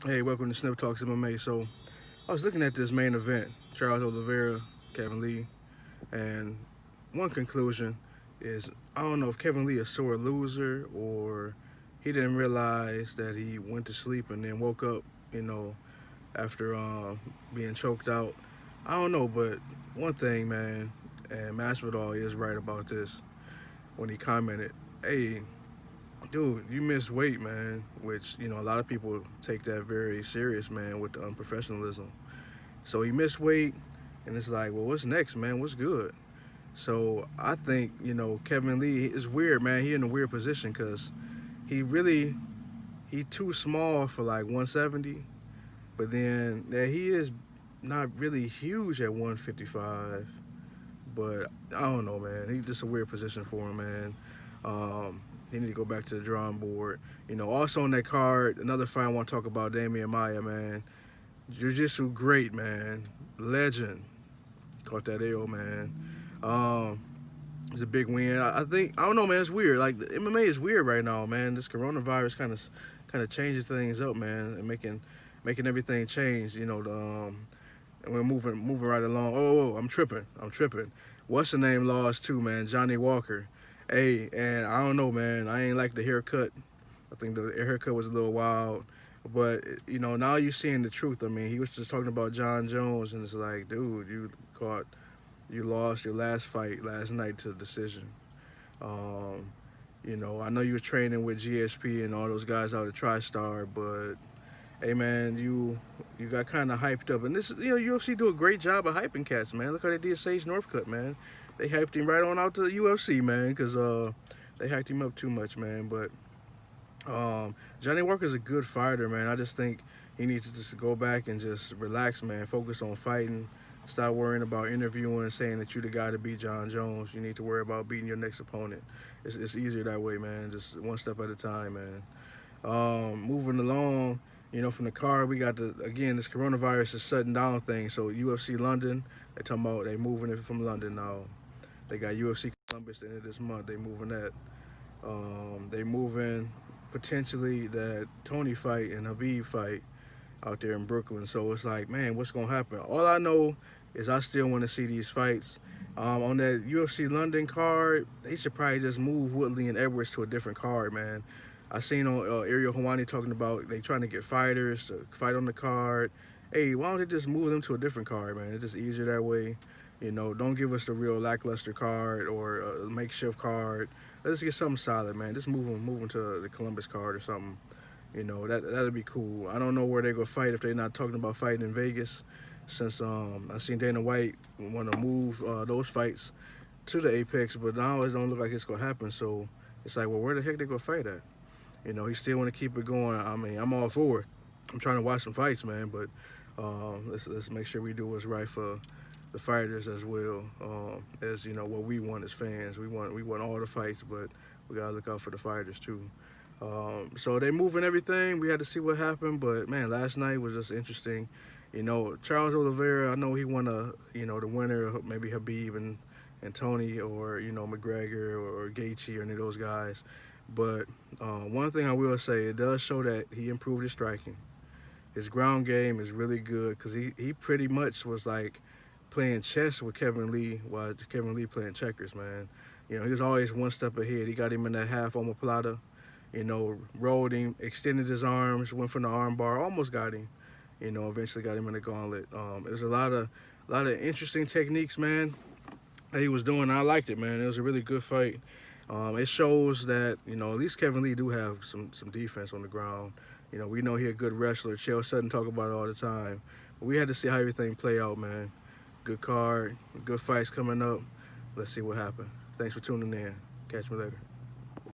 Hey, welcome to SnipTalksMMA. So, I was looking at this main event, Charles Oliveira, Kevin Lee, and one conclusion is I don't know if Kevin Lee is a sore loser or he didn't realize that he went to sleep and then woke up, you know, after being choked out. I don't know, but one thing, man, and Masvidal is right about this when he commented, "Hey, dude, you missed weight, man," which a lot of people take that very serious, man, with the unprofessionalism. So he missed weight, and it's like, well, what's next, man? What's good? So I think Kevin Lee is weird, man. He in a weird position because he really he too small for like 170, but then yeah, he is not really huge at 155. But I don't know, man. He just a weird position for him, man. He need to go back to the drawing board. Also on that card, another fight I want to talk about, Damian Maya, man. Jiu-Jitsu great, man. Legend. Caught that L, man. Um, it's a big win. I think I don't know, man. It's weird. Like the MMA is weird right now, man. This coronavirus kind of changes things up, man, and making everything change. And we're moving right along. Oh, I'm tripping. I'm tripping. What's the name lost too, man? Johnny Walker. Hey, and I don't know, man. I ain't like the haircut. I think the haircut was a little wild. But now you're seeing the truth. I mean, he was just talking about John Jones, and it's like, dude, you lost your last fight last night to decision. Um, I know you were training with GSP and all those guys out at TriStar, but hey, man, you got kind of hyped up, and this UFC do a great job of hyping cats, man. Look how they did Sage Northcutt, man. They hyped him right on out to the UFC, man, because they hyped him up too much, man. But Johnny Walker's a good fighter, man. I just think he needs to just go back and just relax, man. Focus on fighting. Stop worrying about interviewing and saying that you're the guy to beat John Jones. You need to worry about beating your next opponent. It's easier that way, man. Just one step at a time, man. Moving along, from the card, we got again, this coronavirus is shutting down things. So UFC London, they talking about they moving it from London now. They got UFC Columbus at the end of this month. They moving that. They moving potentially that Tony fight and Habib fight out there in Brooklyn. So it's like, man, what's gonna happen? All I know is I still want to see these fights. On that UFC London card, they should probably just move Woodley and Edwards to a different card, man. I seen on Ariel Hawani talking about they trying to get fighters to fight on the card. Hey, why don't they just move them to a different card, man? It's just easier that way. Don't give us the real lackluster card or a makeshift card. Let's get something solid, man. Just move them to the Columbus card or something. That'd be cool. I don't know where they go fight if they're not talking about fighting in Vegas, since I seen Dana White want to move those fights to the Apex, but now it don't look like it's gonna happen. So it's like, well, where the heck they gonna fight at? He still want to keep it going. I mean, I'm all for it. I'm trying to watch some fights, man, but let's make sure we do what's right for the fighters as well as what we want as fans. We want all the fights, but we gotta look out for the fighters too. So they moving everything. We had to see what happened, but man, last night was just interesting. Charles Oliveira. I know he won the winner, maybe Habib and Tony, or McGregor or Gaethje or any of those guys. But one thing I will say, it does show that he improved his striking. His ground game is really good because he pretty much was like playing chess with Kevin Lee while Kevin Lee playing checkers, man. He was always one step ahead. He got him in that half omoplata, rolled him, extended his arms, went from the arm bar, almost got him. Eventually got him in the gauntlet. There's a lot of interesting techniques, man, that he was doing. I liked it, man. It was a really good fight. It shows that at least Kevin Lee do have some defense on the ground. We know he a good wrestler. Chael Sutton talk about it all the time. But we had to see how everything play out, man. Good card, good fights coming up. Let's see what happens. Thanks for tuning in. Catch me later.